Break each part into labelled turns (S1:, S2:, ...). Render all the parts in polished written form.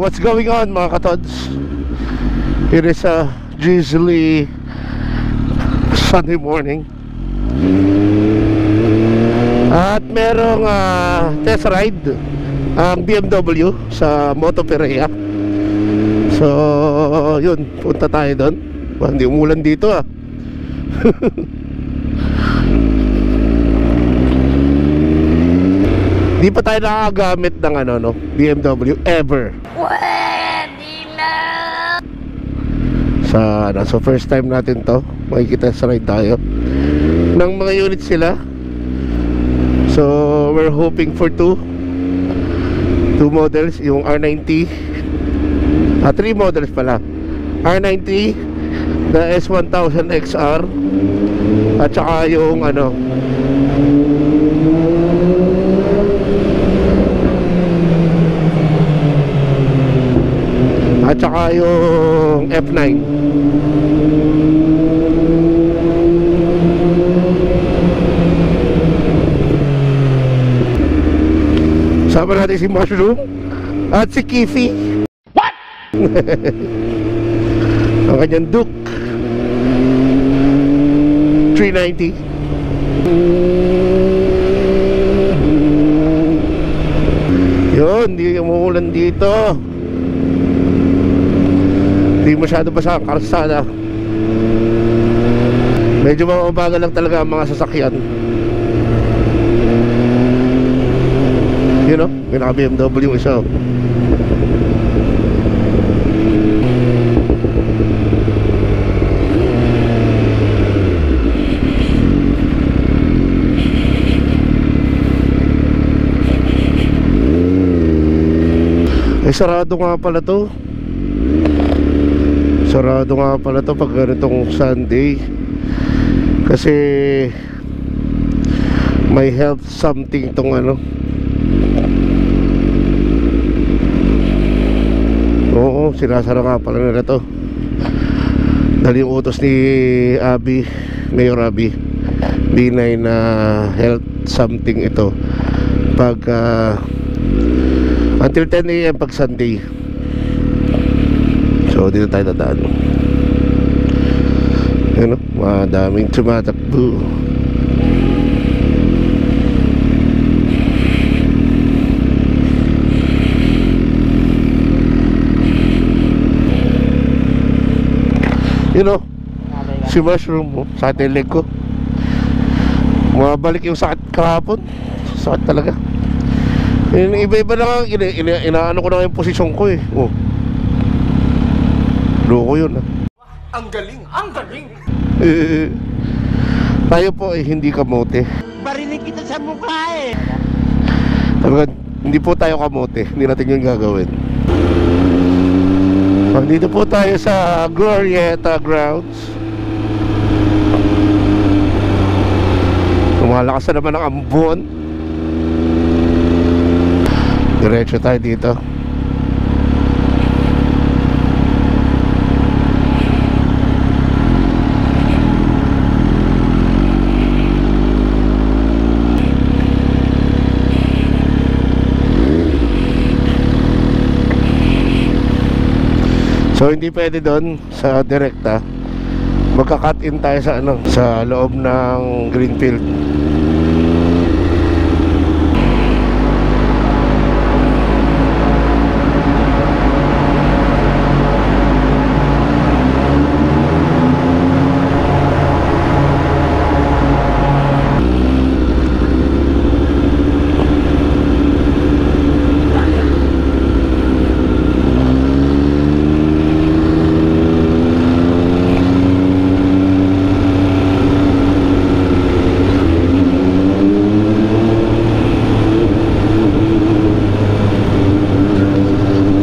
S1: what's going on mga katods? It is a drizzly Sunday morning. At merong test ride ang BMW sa Moto Perea. So yun, punta tayo doon. Hindi umulan dito Di pa tayo nakagamit ng BMW ever. So first time natin to. Makikita sa ride tayo ng mga units sila. So we're hoping for two models, yung R90, 3 models pala, R90, the S1000 XR, at saka yung at saka yung F9. Sama natin si Mushroom at si Kifi. What? Ang kanyang Duke 390. Yun, hindi umuulan dito. Hindi masyado basa ang karsada. Medyo mababagal lang talaga ang mga sasakyan. You know, may naka-BMW isa. Eh, sarado nga pala to. Sarado nga pala to pag ganitong Sunday. Kasi may health something tong Oo, sinasara nga pala nila to. Dahil yung utos ni Mayor Abby B9 na health something ito pag until 10 AM pag Sunday. So dito tayo dadaan. Yun, madaming tumatakbo. You know, si Mushroom mo, sakit yung leg ko. Mabalik yung sakit kahapon. Sakit talaga. Iba-iba na nga, inaano ko na yung posisyon ko loko yun Ang galing, ang galing. Tayo po hindi kamote. Barinig kita sa mukha Talaga, hindi po tayo kamote. Hindi natin yung gagawin. Dito po tayo sa Glorieta Grounds. Lumalakas na naman ang ambon. Diretso tayo dito. So hindi pwede doon sa direkta. Magka-cut in tayo sa sa loob ng Greenfield.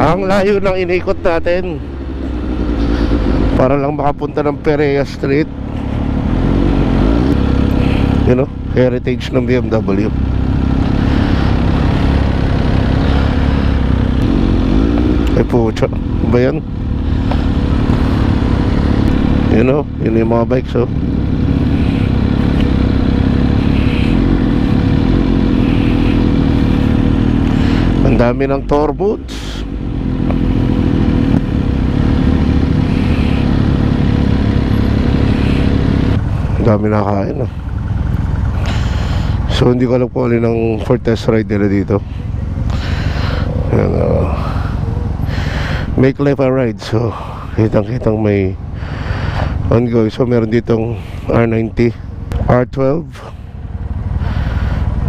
S1: Ang layo ng inikot natin para lang makapunta ng Perea Street. You know, heritage ng BMW. Pucha, ba yan? You know, yun yung mga bikes Ang dami ng tour booths. Dami nakakain ah. So hindi ko alam kung alin ang for test ride nila dito. Ayan, make life a ride. So kitang may ongoing. So meron ditong R90, R12,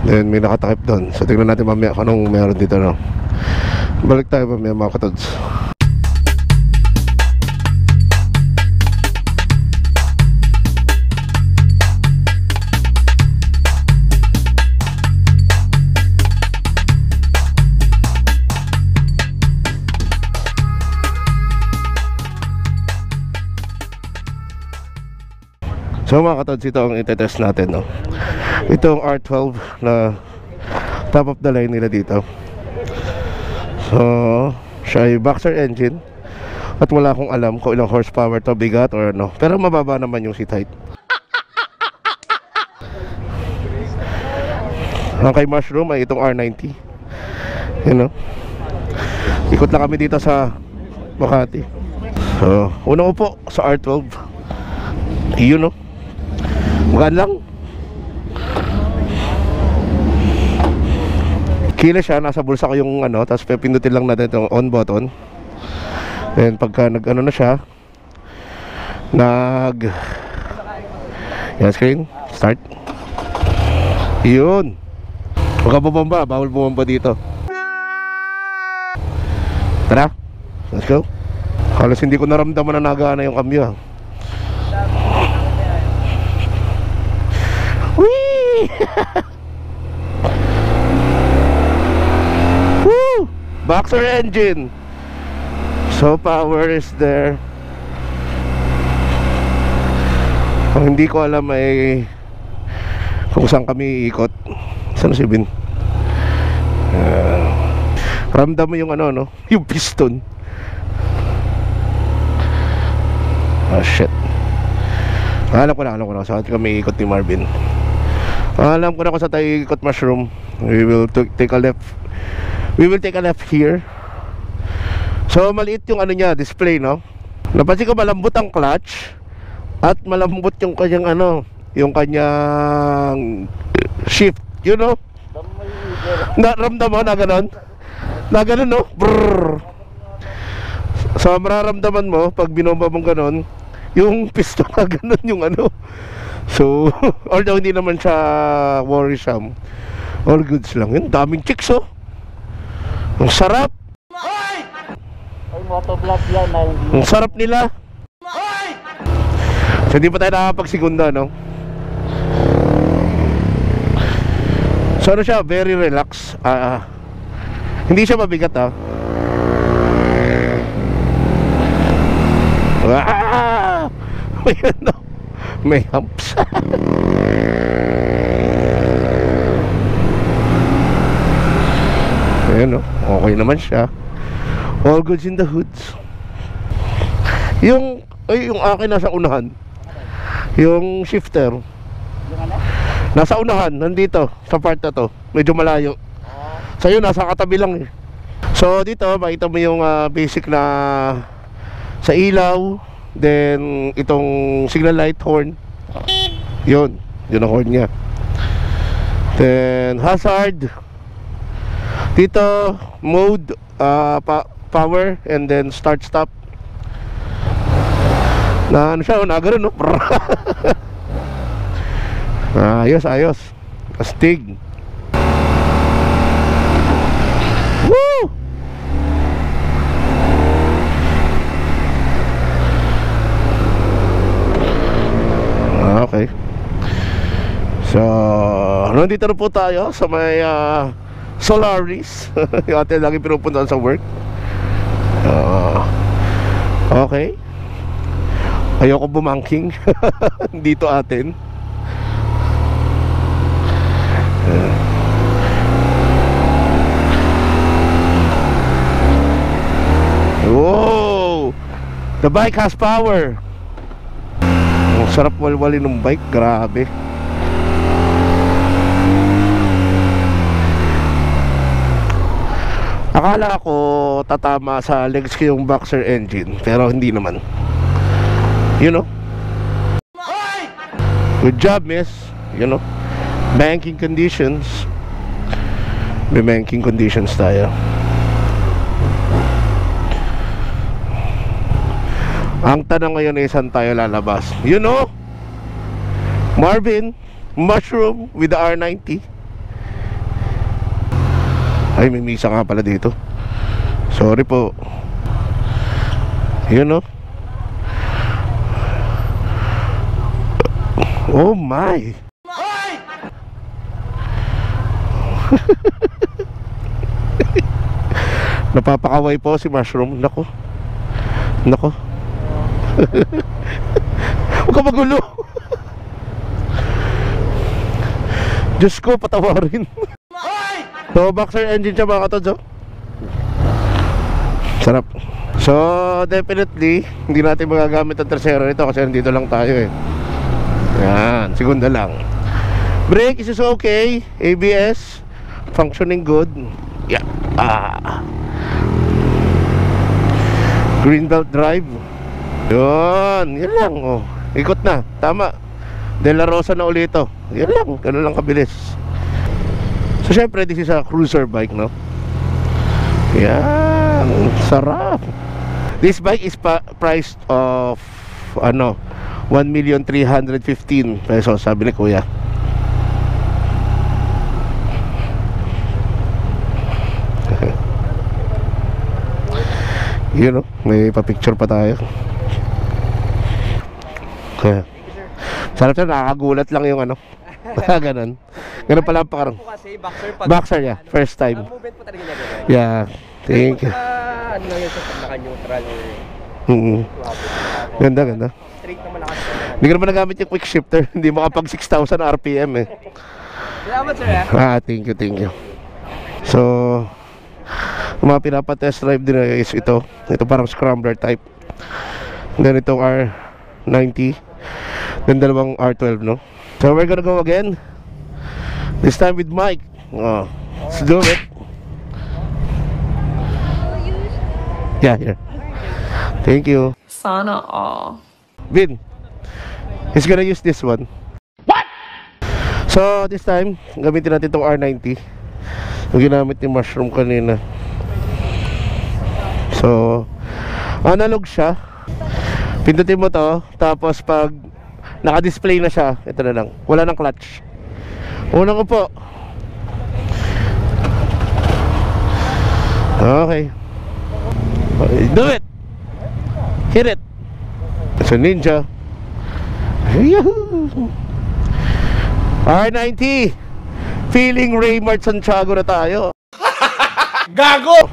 S1: then may nakatakip doon. So tignan natin mamaya kung anong meron dito, no? Balik tayo mamaya mga katods. So mga katods, ito ang itetest natin, no? Ito ang R12 na top of the line nila dito. So siya ay boxer engine. At wala akong alam kung ilang horsepower to, bigat or ano. Pero mababa naman yung seat height. Ang kay Mushroom ay itong R90. You know, ikot lang kami dito sa Makati. So unang upo sa R12. Yun, no? Magaan lang. Kila siya, nasa bulsa ko yung ano, tapos pipindutin lang natin itong on button. Then pagka nag-ano na siya, yan, screen, start. Yun. Huwag ka bumamba, bawal bumamba dito. Tara, let's go. Halos hindi ko naramdaman na nagana yung cambio. Whee! Woo! Boxer engine. So power is there. Ang hindi ko alam ay kung saan kami iikot. Saan si Bin? Ramdam mo yung ano, no? Yung piston. Oh shit. Alam ko na saan kami iikot ni Marvin. Alam ko na kung saan tayo iikot, Mushroom. We will take a left. We will take a left here. So maliit yung ano niya, display, no? Napansin ko malambot ang clutch at malambot yung kanyang ano, yung kanyang shift, you know? Naramdam mo na ganon? Na ganon, no? Brrr. So mararamdaman mo pag binomba mong ganon, yung piston na ganon yung ano. So although hindi naman siya worrisome, all goods lang. Yun, daming chicks, oh. Ang sarap.
S2: Ay, motovlog yan na hindi.
S1: Ang sarap nila. So hindi pa tayo nakapagsigunda, no? So ano siya, very relax. Hindi siya mabigat, ah. Ayan, no? May humps. Ayan, no? Okay naman siya. All goods in the hoods. Yung akin nasa unahan. Yung shifter nasa unahan, nandito sa part na to. Medyo malayo. Sa'yo nasa katabi lang eh. So dito makita mo yung basic na sa ilaw. Then itong signal light horn. Yun ang horn niya. Then hazard. Dito mode, power, and then start stop. Na ano siya, nagaro, no? Ayos. Astig. Woo! Okay. So nandito na po tayo sa may Solaris. Yung atin lagi pinupuntaan sa work. Okay. Ayoko bumangking dito atin. Whoa! The bike has power. Ang sarap walwalin ng bike, grabe. Akala ko tatama sa legs ko yung boxer engine, pero hindi naman. You know? Good job, miss. You know, banking conditions. May banking conditions tayo. Ang tanong ngayon ay saan tayo lalabas? You know, Marvin, mushroom with the R90. Ay, may misa nga pala dito. Sorry po. You know. Oh my. Napapakaway po si mushroom. Nako. Nako. Huwag ka magulo. Diyos ko, patawarin. So, boxer engine siya mga katods, oh. Sarap. So, definitely hindi natin magagamit ang tercera nito kasi nandito lang tayo eh. Yan, segunda lang. Brake is okay. ABS functioning good. Yeah. Greenbelt drive. Yun lang, oh. Ikot na, tama. De La Rosa na ulit ito. Yan lang, ganun lang kabilis. So syempre, this is a cruiser bike, no? Yan, sarap. This bike is priced of 1,315,000 pesos, sabi ni kuya. You know, may pa-picture pa tayo. Sarap siya, nakakagulat lang yung ano. Ganon. Ganon pala ang pakarang.
S2: Kasi boxer
S1: Boxer, yeah. First time.
S2: Movement po talaga niya.
S1: Yeah. Thank you.
S2: Ano lang yun sa naka-neutral.
S1: Ganda, ganda.
S2: Straight na malakas.
S1: Hindi ka naman nagamit yung quick shifter. Hindi makapag 6,000 RPM eh.
S2: Salamat sir.
S1: Thank you, thank you. So, mga pinapa-test drive din is ito. Ito parang scrambler type. Then itong R90. Then dalawang R12, no? So we're gonna go again. This time with Mike. Let's do it. Yeah, here. Thank you.
S3: Sana all.
S1: Vin, he's gonna use this one. What? So this time, gamitin natin itong R90. Yung ginamit ni Mushroom kanina. So analog siya. Pindutin mo to. Tapos pag naka-display na siya, ito na lang, wala nang clutch. Unang upo. Okay. Do it. Hit it. It's a ninja. Yahoo! R90. Feeling Raymart Santiago na tayo. Gago!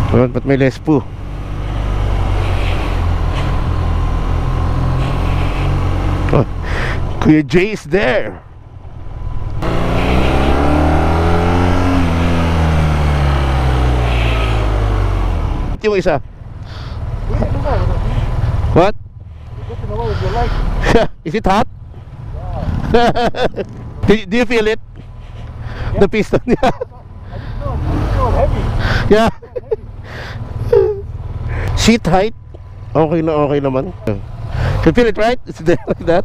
S1: Ba't may lespo? Oh, Kuya Jay is there. Yung isa. What? Is it hot? Do you feel it? The piston? Yeah. Seat height, okay na, okay naman. You feel it, right? It's there like that.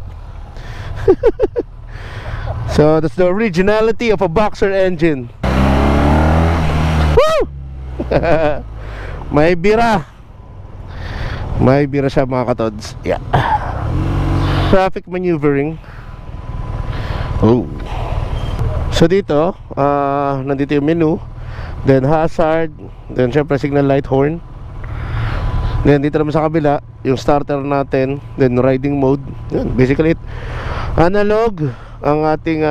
S1: So that's the originality of a boxer engine. Woo! May bira. May bira siya mga katods. Yeah. Traffic maneuvering. Oh. So dito, nandito yung menu. Then hazard. Then syempre signal light horn. Then dito naman sa kabila yung starter natin. Then riding mode. Yan, basically it. Analog ang ating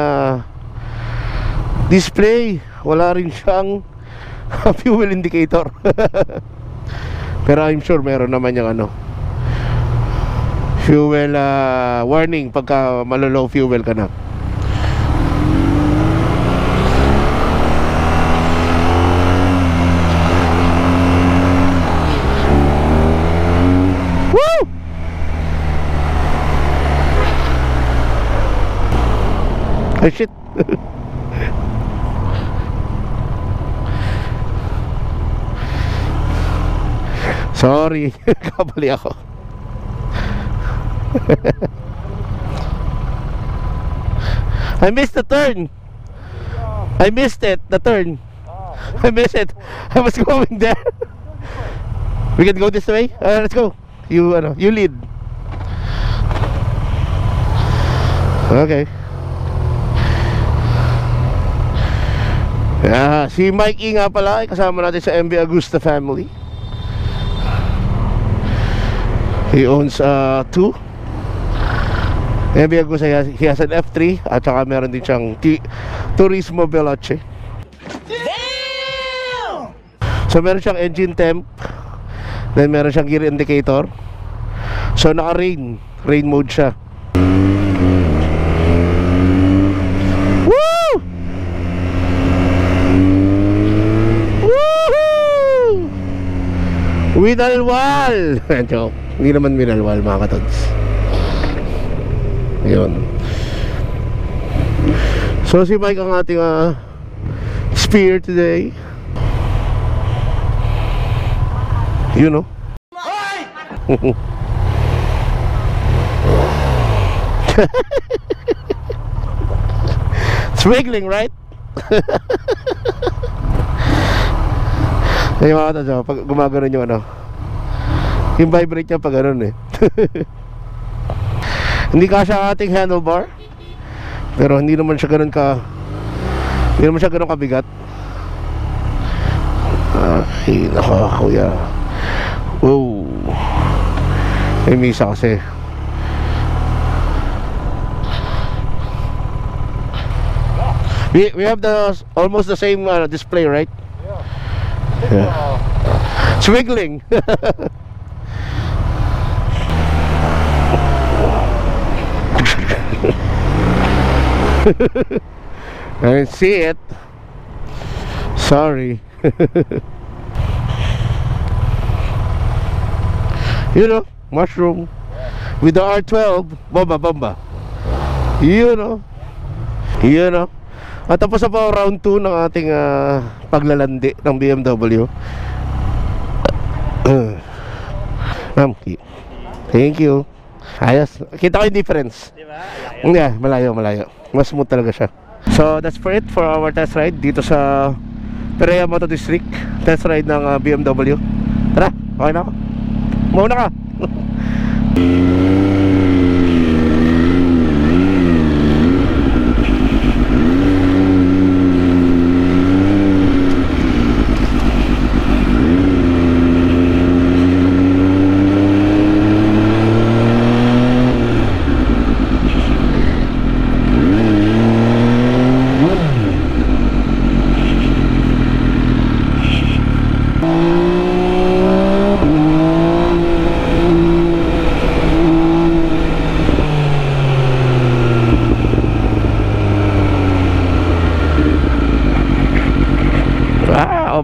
S1: display. Wala rin siyang fuel indicator. Pero I'm sure meron naman yung ano, fuel warning pagka malo-low fuel ka na. Ay shit. Sorry, kabali ako. I missed the turn. I missed it, the turn. I missed it. I was going there. We can go this way. Let's go. You lead. Okay. Si Mikey nga pala ay kasama natin sa MB Agusta family. He owns 2 MB Agusta. He has an F3 at saka meron din siyang Turismo Veloce. So meron siyang engine temp, then meron siyang gear indicator. So naka rain mode siya. Woo! Woohoo! Winalwal! Joke. Hindi naman winalwal mga katods. Yun. So si Mike ang ating spear today. You know. It's wiggling, right? Ay mga katods, pag gumagano yung yung vibrate niya pag ganun eh. Hindi kasya ating handlebar, pero hindi naman siya ganun kabigat. Ay nako kuya. Wow, may misa kasi. We have almost the same display, right? Yeah. It's wiggling. I didn't see it. Sorry. You know, mushroom with the R12, bomba. You know. At tapos na po round 2 ng ating paglalandi ng BMW. Thank you. Ayos. Kita ko yung difference. Diba? Yeah, malayo. Mas smooth talaga siya. So that's for it for our test ride dito sa Perea Moto District. Test ride ng BMW. Tara, okay na ako. Mauna ka.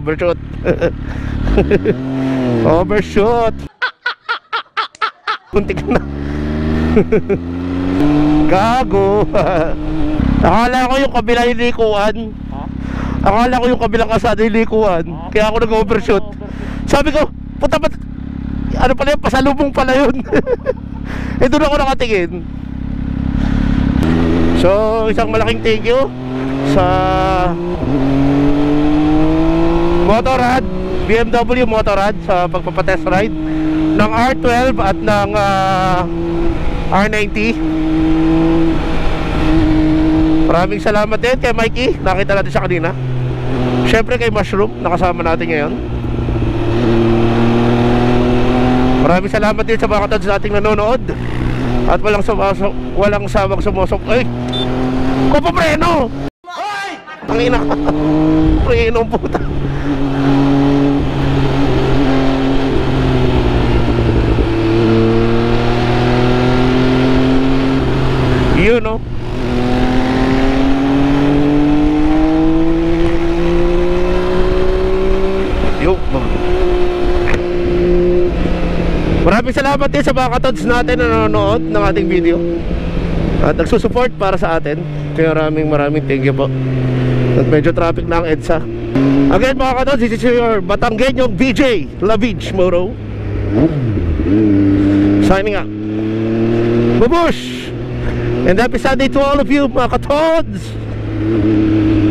S1: Overshoot. Overshoot. Puntik na. Gago. Akala ko yung kabila yung likuan. Akala ko yung kabilang kasada yung likuan. Kaya ako nag-overshoot. Sabi ko, puta ba't ano pala yun, pasalubong pala yun. Eh doon ako nakatingin. So isang malaking thank you sa Motorrad, BMW Motorrad sa pagpapatest ride ng R12 at ng R90. Maraming salamat din kay Mikey, nakita natin siya kanina. Syempre kay Mushroom, nakasama natin ngayon. Maraming salamat din sa mga katods nating nanonood. At walang sawang sumusok. Ay! Kupapreno! Ang ina. Preno puta. You know. Maraming salamat din sa mga katods natin na nanonood ng ating video at nagsusupport para sa atin. Kaya maraming thank you po. At medyo traffic na ang EDSA. Again mga katods, this is your Batanggenyong BJ La Beach Moto. Signing out. Babush! And happy Sunday to all of you, mga katods!